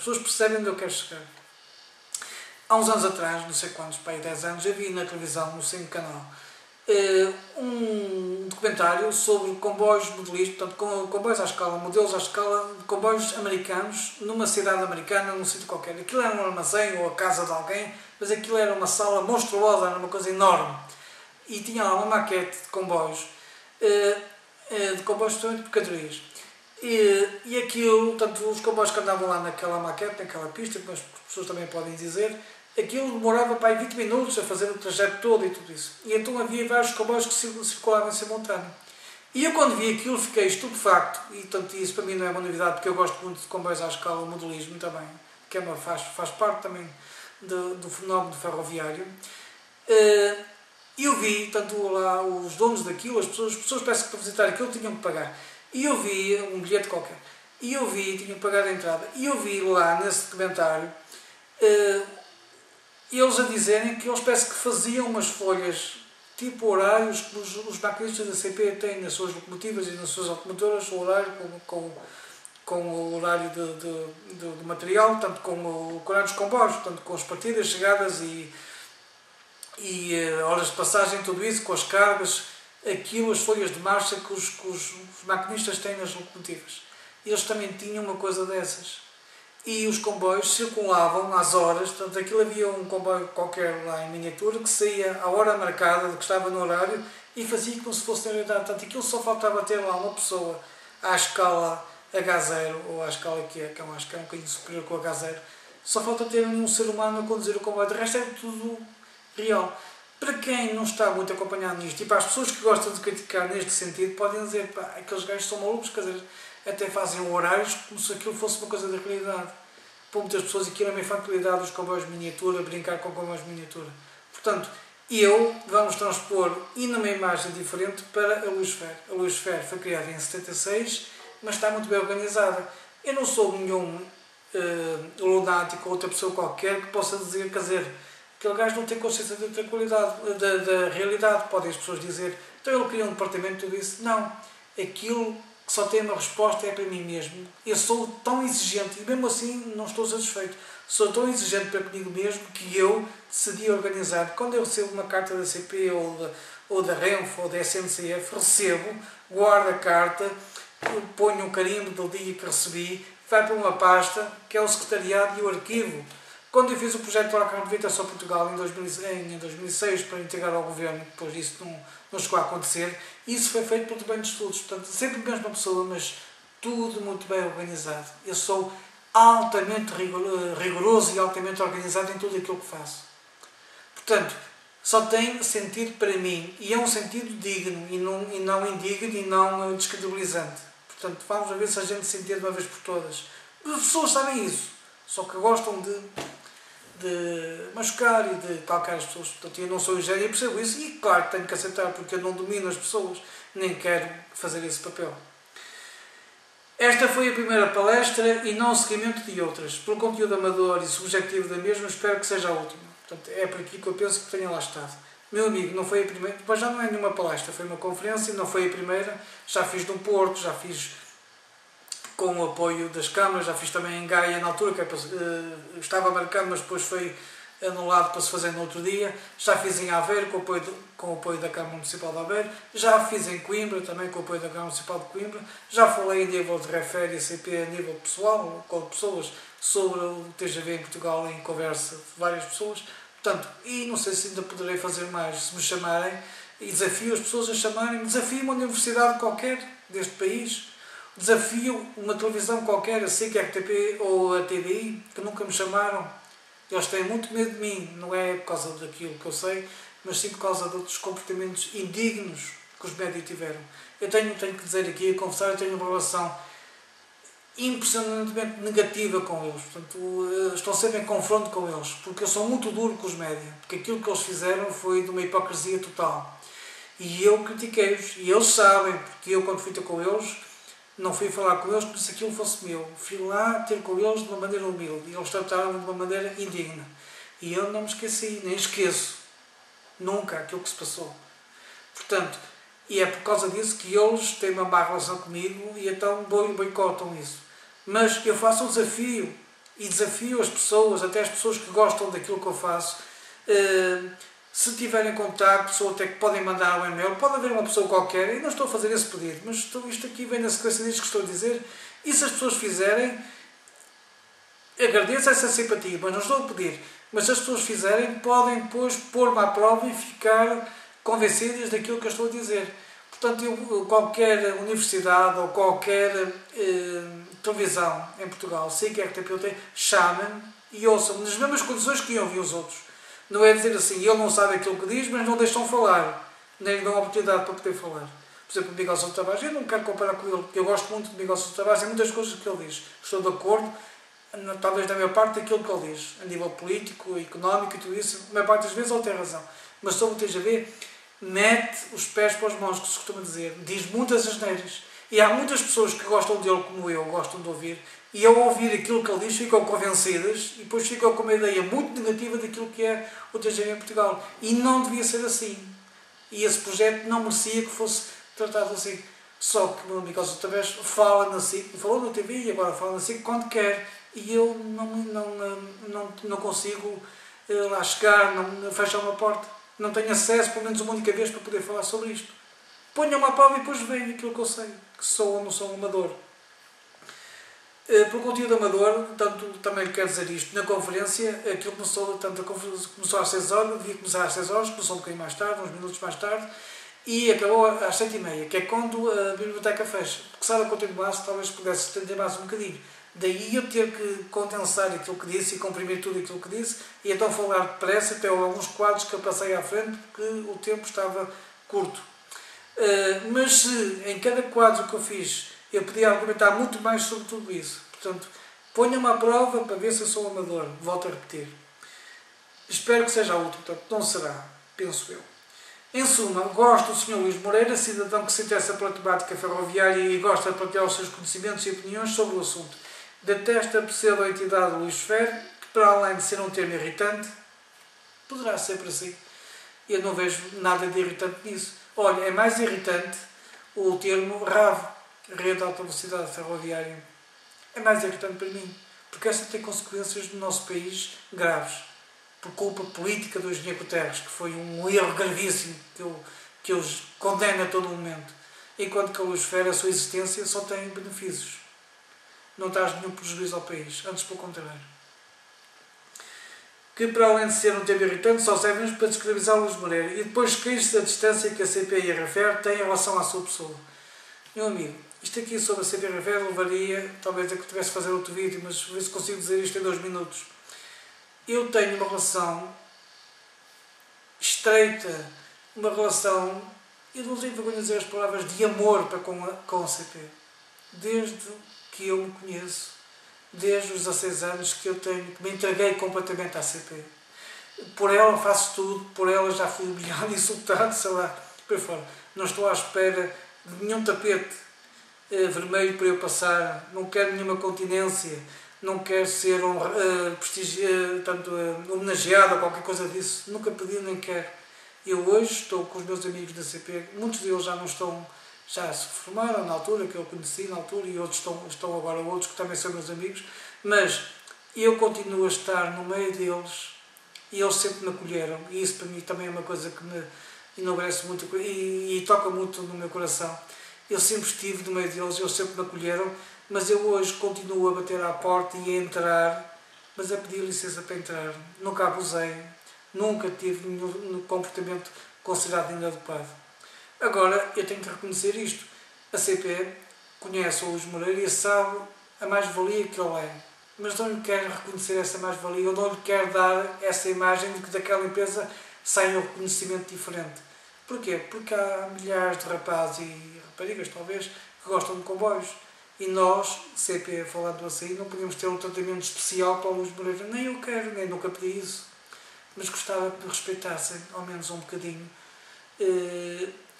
pessoas percebem onde eu quero chegar. Há uns anos atrás, não sei quantos, para aí 10 anos, eu vi na televisão, no 5 canal, um documentário sobre comboios modelistas, portanto, comboios à escala, modelos à escala de comboios americanos, numa cidade americana, num sítio qualquer. Aquilo era um armazém ou a casa de alguém, mas aquilo era uma sala monstruosa, era uma coisa enorme. E tinha lá uma maquete de comboios de categorias. E aquilo, portanto, os comboios que andavam lá naquela maquete, naquela pista, como as pessoas também podem dizer, aquilo demorava para aí 20 minutos a fazer o trajeto todo e tudo isso. E então havia vários comboios que circulavam em simultâneo. E eu quando vi aquilo fiquei estupefacto, e tanto isso para mim não é uma novidade, porque eu gosto muito de comboios à escala, o modelismo também, que é faz parte também do fenómeno ferroviário. E eu vi, tanto lá os donos daquilo, as pessoas parece que para visitar aquilo tinham que pagar. E eu vi um bilhete qualquer. E eu vi, tinham que pagar a entrada. E eu vi lá nesse documentário eles a dizerem que eles parece que faziam umas folhas tipo horários que os maquinistas da CP têm nas suas locomotivas e nas suas locomotoras, o horário com o horário do material, tanto com o horário dos comboios, tanto com as partidas, chegadas e horas de passagem, tudo isso, com as cargas, aquilo, as folhas de marcha que os maquinistas têm nas locomotivas. Eles também tinham uma coisa dessas. E os comboios circulavam às horas, portanto, aquilo havia um comboio qualquer lá em miniatura que saía à hora marcada, que estava no horário, e fazia como se fosse na realidade. Portanto, aquilo só faltava ter lá uma pessoa à escala H0, ou à escala que é um bocadinho superior com o H0, só falta ter um ser humano a conduzir o comboio, de resto é tudo real. Para quem não está muito acompanhado nisto, e para as pessoas que gostam de criticar neste sentido, podem dizer, pá, aqueles gajos são malucos, quer dizer, até fazem horários como se aquilo fosse uma coisa da realidade. Para muitas pessoas aquilo é uma infantilidade, os comboios de miniatura, brincar com comboios de miniatura. Portanto, vamos transpor e numa imagem diferente para a Luísfer. A Luísfer foi criada em 76, mas está muito bem organizada. Eu não sou nenhum lunático ou outra pessoa qualquer que possa dizer, quer dizer, aquele gajo não tem consciência da tranquilidade, da realidade, podem as pessoas dizer, então ele criou um departamento e tudo isso. Não. Aquilo que só tem uma resposta é para mim mesmo. Eu sou tão exigente, e mesmo assim não estou satisfeito, sou tão exigente para comigo mesmo que eu decidi organizar. Quando eu recebo uma carta da CP ou da Renfe ou da SNCF, recebo, guardo a carta, ponho um carimbo do dia que recebi, vai para uma pasta que é o secretariado e o arquivo. Quando eu fiz o projeto Troca de Habitação Portugal em 2006 para integrar ao governo, depois disso não chegou a acontecer, isso foi feito por departamento de estudos, portanto, sempre a mesma pessoa, mas tudo muito bem organizado. Eu sou altamente rigoroso e altamente organizado em tudo aquilo que faço. Portanto, só tem sentido para mim, e é um sentido digno, e não indigno e não descredibilizante. Portanto, vamos ver se a gente se entende de uma vez por todas. As pessoas sabem isso, só que gostam de machucar e de calcar as pessoas. Portanto, eu não sou ingênuo e percebo isso, e claro que tenho que aceitar, porque eu não domino as pessoas, nem quero fazer esse papel. Esta foi a primeira palestra e não o seguimento de outras. Pelo conteúdo amador e subjetivo da mesma, espero que seja a última. Portanto, é por aqui que eu penso que tenha lá estado. Meu amigo, não foi a primeira, depois já não é nenhuma palestra, foi uma conferência, não foi a primeira, já fiz no Porto, já fiz com o apoio das câmaras, já fiz também em Gaia na altura, que estava marcado, mas depois foi anulado para se fazer no outro dia. Já fiz em Aveiro, com o apoio da Câmara Municipal de Aveiro. Já fiz em Coimbra, também com o apoio da Câmara Municipal de Coimbra. Já falei em nível de refere e CP a nível pessoal, com pessoas, sobre o TGV em Portugal, em conversa de várias pessoas. Portanto, e não sei se ainda poderei fazer mais, se me chamarem, e desafio as pessoas a chamarem, desafio uma universidade qualquer deste país, desafio uma televisão qualquer, a SIC, a RTP ou a TVI, que nunca me chamaram. Eles têm muito medo de mim, não é por causa daquilo que eu sei, mas sim por causa de outros comportamentos indignos que os médios tiveram. Eu tenho que dizer aqui, a confessar, eu tenho uma relação impressionantemente negativa com eles. Portanto, estou sempre em confronto com eles, porque eu sou muito duro com os médias, porque aquilo que eles fizeram foi de uma hipocrisia total. E eu critiquei-os, e eles sabem, porque eu, quando fui ter com eles, não fui falar com eles como se aquilo fosse meu. Fui lá ter com eles de uma maneira humilde, e eles trataram-me de uma maneira indigna. E eu não me esqueci, nem esqueço, nunca, aquilo que se passou. Portanto, e é por causa disso que eles têm uma má relação comigo e então boicotam isso. Mas eu faço o desafio e desafio as pessoas, até as pessoas que gostam daquilo que eu faço, se tiverem contato, pessoas até que podem mandar um e-mail, pode haver uma pessoa qualquer, e não estou a fazer esse pedido, mas isto aqui vem na sequência disto que estou a dizer, e se as pessoas fizerem, agradeço essa simpatia, mas não estou a pedir, mas se as pessoas fizerem, podem depois pôr-me à prova e ficar convencidas daquilo que eu estou a dizer. Portanto, qualquer universidade ou qualquer televisão em Portugal, sei que a RTP tem, chamem-me e ouçam-me nas mesmas condições que eu ouvi os outros. Não é dizer assim, ele não sabe aquilo que diz, mas não deixam falar, nem lhe dão a oportunidade para poder falar. Por exemplo, o Miguel Sousa Tavares, eu não quero comparar com ele, porque eu gosto muito de Miguel Sousa Tavares, em muitas coisas que ele diz. Estou de acordo, talvez na maior parte daquilo que ele diz, a nível político, económico e tudo isso, a maior parte das vezes ele tem razão. Mas sobre o TGV, mete os pés para as mãos, que se costuma dizer, diz muitas asneiras. E há muitas pessoas que gostam dele, como eu, gostam de ouvir, e ao ouvir aquilo que ele diz ficam convencidas e depois ficam com uma ideia muito negativa daquilo que é o TGV em Portugal. E não devia ser assim. E esse projeto não merecia que fosse tratado assim. Só que o Miguel Sousa Tavares fala na SIC, falou na TV e agora fala na SIC quando quer. E eu não consigo lá chegar, não fechar uma porta. Não tenho acesso, pelo menos uma única vez, para poder falar sobre isto. Ponham-me à prova e depois veem aquilo que eu sei, que sou ou não sou um amador. Pelo conteúdo amador, tanto também quero dizer isto, na conferência, aquilo começou, tanto a conferência começou às 6 horas, devia começar às 6 horas, começou um bocadinho mais tarde, uns minutos mais tarde, e acabou às 7h30, que é quando a biblioteca fecha. Porque se ela continuasse, talvez pudesse estender mais um bocadinho. Daí eu ter que condensar aquilo que disse e comprimir tudo aquilo que disse, e então falar depressa, até alguns quadros que eu passei à frente, porque o tempo estava curto. Mas se em cada quadro que eu fiz eu podia argumentar muito mais sobre tudo isso. Portanto, ponha-me à prova para ver se eu sou amador. Volto a repetir. Espero que seja útil. Portanto, não será, penso eu. Em suma, gosto do Sr. Luís Moreira, cidadão que se interessa pela temática ferroviária e gosta de partilhar os seus conhecimentos e opiniões sobre o assunto. Detesto a pseudo-entidade Luís Ferro, que para além de ser um termo irritante, poderá ser para si. Eu não vejo nada de irritante nisso. Olha, é mais irritante o termo RAV, Rede de Alta Velocidade Ferroviária. É mais irritante para mim, porque esta tem consequências no nosso país graves, por culpa política do engenheiro Guterres, que foi um erro gravíssimo que eu condeno a todo momento. Enquanto que a Luís Ferro, a sua existência, só tem benefícios. Não traz nenhum prejuízo ao país, antes pelo contrário. Que para além de ser um tema irritante, só serve para descredibilizar o Luís Moreira e depois esquece da distância que a CPI refere tem em relação à sua pessoa. Meu amigo, isto aqui sobre a CPI refere levaria, talvez a que tivesse de fazer outro vídeo, mas ver se consigo dizer isto em 2 minutos. Eu tenho uma relação estreita, uma relação, eu não tenho vergonha de dizer as palavras, de amor para com a CP. Desde que eu me conheço, desde os 16 anos que me entreguei completamente à CP. Por ela faço tudo, por ela já fui humilhado, insultado, sei lá, por aí fora. Não estou à espera de nenhum tapete vermelho para eu passar, não quero nenhuma continência, não quero ser homenageado ou qualquer coisa disso, nunca pedi nem quero. Eu hoje estou com os meus amigos da CP, muitos deles já não estão, já se formaram na altura, que eu conheci na altura, e outros estão agora, outros que também são meus amigos, mas eu continuo a estar no meio deles e eles sempre me acolheram, e isso para mim também é uma coisa que me enobrece muito e toca muito no meu coração. Eu sempre estive no meio deles, eles sempre me acolheram, mas eu hoje continuo a bater à porta e a entrar, mas a pedir licença para entrar. Nunca abusei, nunca tive nenhum comportamento considerado inadequado. Agora, eu tenho que reconhecer isto. A CP conhece o Luís Moreira e sabe a mais-valia que ele é. Mas não lhe quero reconhecer essa mais-valia, ou não lhe quero dar essa imagem de que daquela empresa sai um reconhecimento diferente. Porquê? Porque há milhares de rapazes e raparigas, talvez, que gostam de comboios. E nós, CP, falando assim, não podemos ter um tratamento especial para o Luís Moreira. Nem eu quero, nem nunca pedi isso. Mas gostava que me respeitassem, ao menos um bocadinho,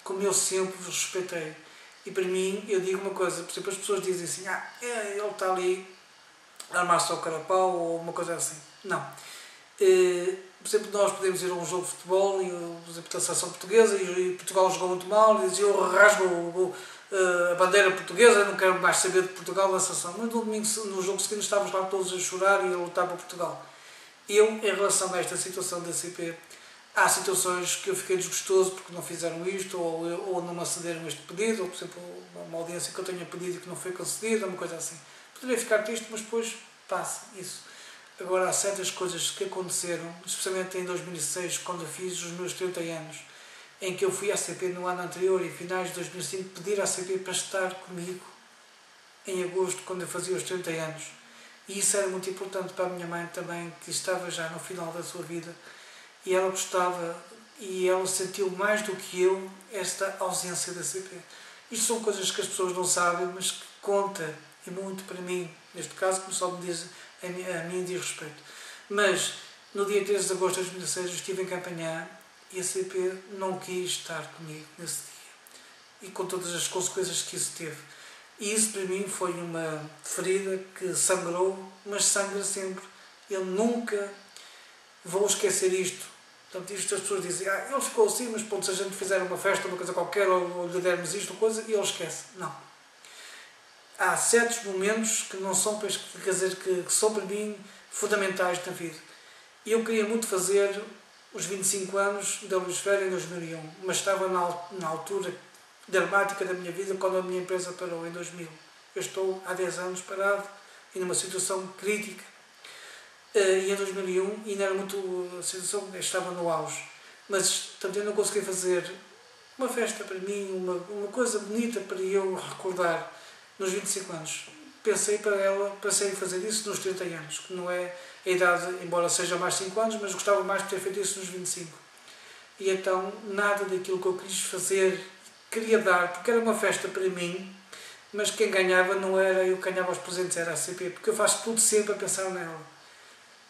como eu sempre vos respeitei. E para mim, eu digo uma coisa, por exemplo, as pessoas dizem assim, ele está ali a armar-se ao carapau ou uma coisa assim. Não. Por exemplo, nós podemos ir a um jogo de futebol, e, por exemplo, da seleção portuguesa, e Portugal jogou muito mal, e eu rasgo a bandeira portuguesa, não quero mais saber de Portugal da seleção. Mas no domingo, no jogo seguinte, estávamos lá todos a chorar e a lutar para Portugal. Eu, em relação a esta situação da CP, há situações que eu fiquei desgostoso porque não fizeram isto, ou não me acederam este pedido, ou, por exemplo, uma audiência que eu tenha pedido e que não foi concedida, uma coisa assim. Poderia ficar triste, mas depois passa isso. Agora, há certas coisas que aconteceram, especialmente em 2006, quando eu fiz os meus 30 anos, em que eu fui à CP no ano anterior, em finais de 2005, pedir à CP para estar comigo em agosto, quando eu fazia os 30 anos. E isso era muito importante para a minha mãe também, que estava já no final da sua vida, e ela gostava, e ela sentiu mais do que eu esta ausência da CP. Isto são coisas que as pessoas não sabem, mas que conta, e muito para mim, neste caso, como só me diz, a mim diz respeito. Mas, no dia 13 de agosto de 2006, eu estive em Campanhã, e a CP não quis estar comigo nesse dia. E com todas as consequências que isso teve. E isso para mim foi uma ferida que sangrou, mas sangra sempre. Eu nunca vou esquecer isto. Portanto, isto as pessoas dizem, ele ficou assim, mas pronto, se a gente fizer uma festa, uma coisa qualquer, ou lhe dermos isto, coisa, e ele esquece. Não. Há certos momentos que não são, quer dizer, que são para mim fundamentais na vida. E eu queria muito fazer os 25 anos da Luísfera em 2001, mas estava na altura dramática da minha vida quando a minha empresa parou, em 2000. Eu estou há 10 anos parado e numa situação crítica. E em 2001 ainda era muito, a situação estava no auge. Mas portanto, eu não consegui fazer uma festa para mim, uma coisa bonita para eu recordar nos 25 anos. Pensei em fazer isso nos 30 anos, que não é a idade, embora seja mais 5 anos, mas gostava mais de ter feito isso nos 25. E então, nada daquilo que eu quis fazer, queria dar, porque era uma festa para mim, mas quem ganhava não era eu que ganhava os presentes, era a CP, porque eu faço tudo sempre a pensar nela.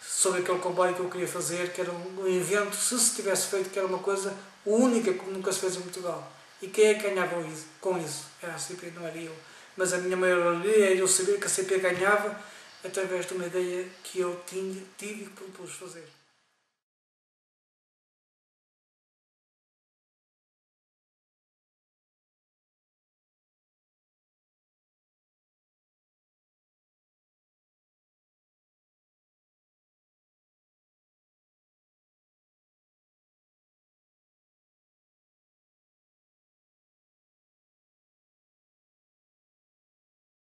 Sobre aquele comboio que eu queria fazer, que era um evento, se tivesse feito, que era uma coisa única, como nunca se fez em Portugal. E quem é que ganhava com isso? Era a CP, não era eu. Mas a minha maior alegria era eu saber que a CP ganhava através de uma ideia que eu tive e que propus fazer.